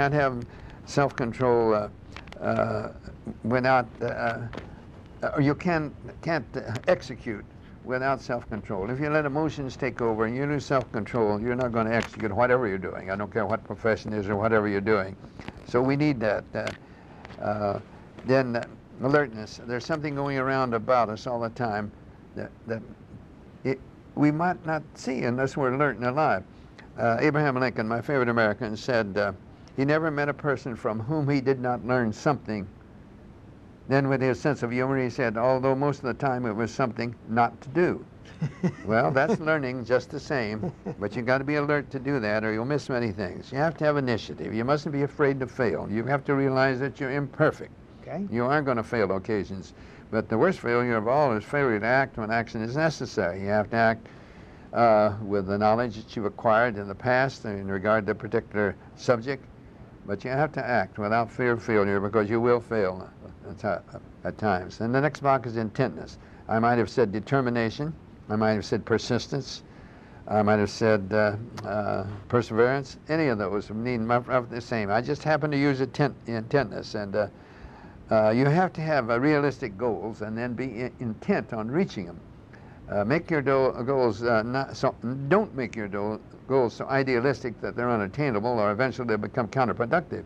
can't have self-control without, or you can't execute without self-control. If you let emotions take over and you lose self-control, you're not going to execute whatever you're doing. I don't care what profession it is or whatever you're doing. So we need that. Then alertness. There's something going around about us all the time that we might not see unless we're alert and alive. Abraham Lincoln, my favorite American, said he never met a person from whom he did not learn something. Then with his sense of humor, he said, although most of the time it was something not to do. Well, that's learning just the same, but you've got to be alert to do that or you'll miss many things. You have to have initiative. You mustn't be afraid to fail. You have to realize that you're imperfect. Okay. You are going to fail occasions, but the worst failure of all is failure to act when action is necessary. You have to act with the knowledge that you've acquired in the past in regard to a particular subject, but you have to act without fear of failure because you will fail at times. And the next block is intentness. I might have said determination. I might have said persistence. I might have said perseverance. Any of those mean the same. I just happen to use intentness. And you have to have realistic goals and then be intent on reaching them. Make your goals don't make your goals so idealistic that they're unattainable or eventually they become counterproductive.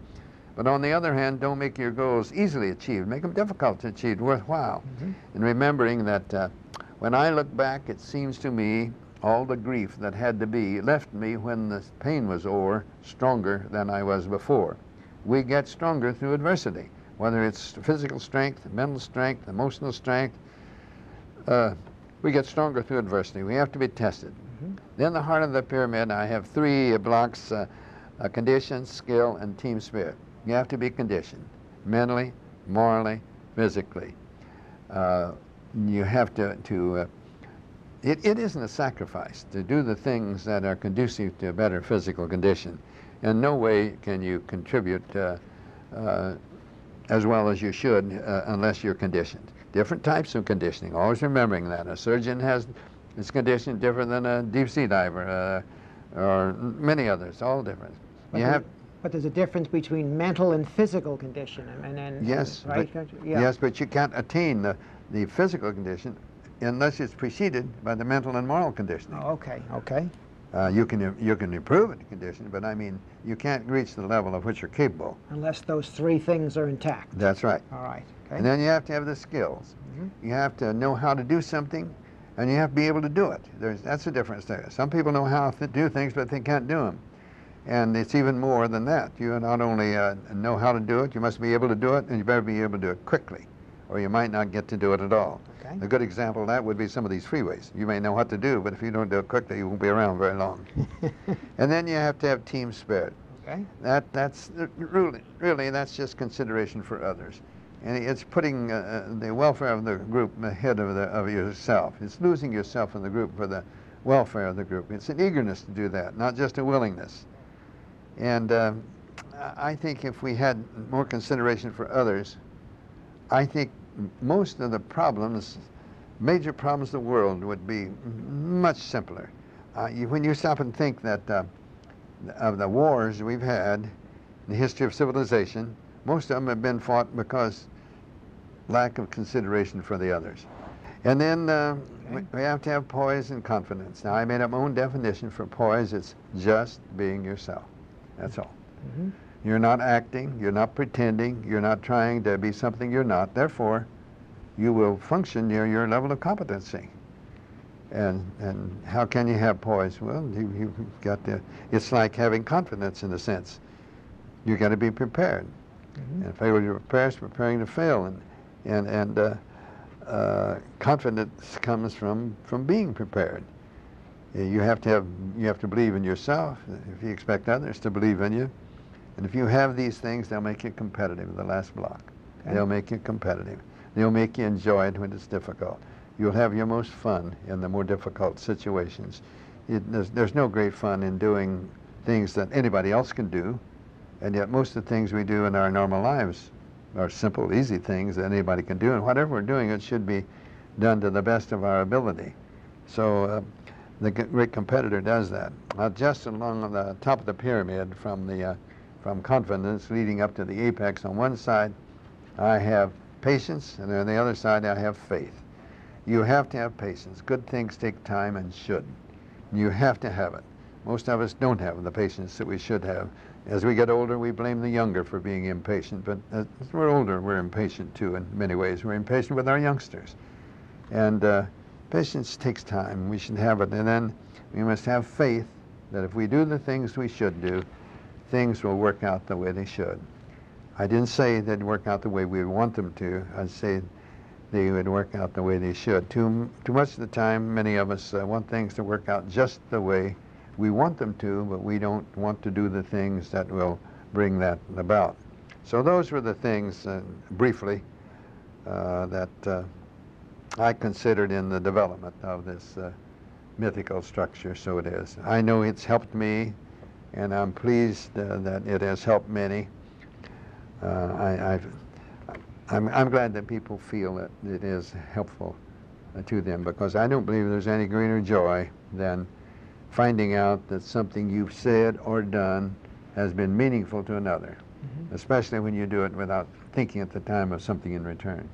But on the other hand, don't make your goals easily achieved. Make them difficult to achieve, worthwhile. And remembering that when I look back, it seems to me all the grief that had to be left me when the pain was over stronger than I was before. We get stronger through adversity, whether it's physical strength, mental strength, emotional strength. We get stronger through adversity. We have to be tested. Then the heart of the pyramid, I have three blocks, condition, skill, and team spirit. You have to be conditioned, mentally, morally, physically. You have to it isn't a sacrifice to do the things that are conducive to a better physical condition. In no way can you contribute as well as you should unless you're conditioned. Different types of conditioning, always remembering that. A surgeon has his condition different than a deep-sea diver or many others, all different. But there's a difference between mental and physical condition. Yes, right? Yes, but you can't attain the physical condition unless it's preceded by the mental and moral conditioning. Oh, okay, okay. You can improve in the condition, but I mean, you can't reach the level of which you're capable. Unless those three things are intact. That's right. All right, okay. And then you have to have the skills. You have to know how to do something, and you have to be able to do it. That's the difference there. Some people know how to do things, but they can't do them. And it's even more than that. You not only know how to do it, you must be able to do it, and you better be able to do it quickly, or you might not get to do it at all. Okay. A good example of that would be some of these freeways. You may know what to do, but if you don't do it quickly, you won't be around very long. And then you have to have team spirit. Okay. That's really that's just consideration for others. And it's putting the welfare of the group ahead of yourself. It's losing yourself in the group for the welfare of the group. It's an eagerness to do that, not just a willingness. And I think if we had more consideration for others, I think most of the problems, major problems of the world would be much simpler. When you stop and think that of the wars we've had in the history of civilization, most of them have been fought because lack of consideration for the others. And then we have to have poise and confidence. Now, I made up my own definition for poise. It's just being yourself. That's all. You're not acting, you're not pretending, you're not trying to be something you're not. Therefore, you will function near your level of competency. And how can you have poise? Well, you've got to, it's like having confidence in a sense. You've got to be prepared. And failure to prepare is preparing to fail. And confidence comes from being prepared. You have to believe in yourself if you expect others to believe in you. And if you have these things, they'll make you competitive, the last block. Okay. They'll make you competitive. They'll make you enjoy it when it's difficult. You'll have your most fun in the more difficult situations. There's no great fun in doing things that anybody else can do, and yet most of the things we do in our normal lives are simple, easy things that anybody can do, and whatever we're doing, it should be done to the best of our ability. So the great competitor does that. Now, just along the top of the pyramid from the from confidence leading up to the apex. On one side, I have patience, and on the other side, I have faith. You have to have patience. Good things take time and should. You have to have it. Most of us don't have the patience that we should have. As we get older, we blame the younger for being impatient, but as we're older, we're impatient too in many ways. We're impatient with our youngsters. And patience takes time. We should have it. And then we must have faith that if we do the things we should do, things will work out the way they should. I didn't say they'd work out the way we want them to. I'd say they would work out the way they should. Too much of the time, many of us want things to work out just the way we want them to, but we don't want to do the things that will bring that about. So those were the things, briefly, that I considered in the development of this mythical structure. So it is. I know it's helped me, and I'm pleased that it has helped many. I'm glad that people feel that it is helpful to them, because I don't believe there's any greater joy than finding out that something you've said or done has been meaningful to another, especially when you do it without thinking at the time of something in return.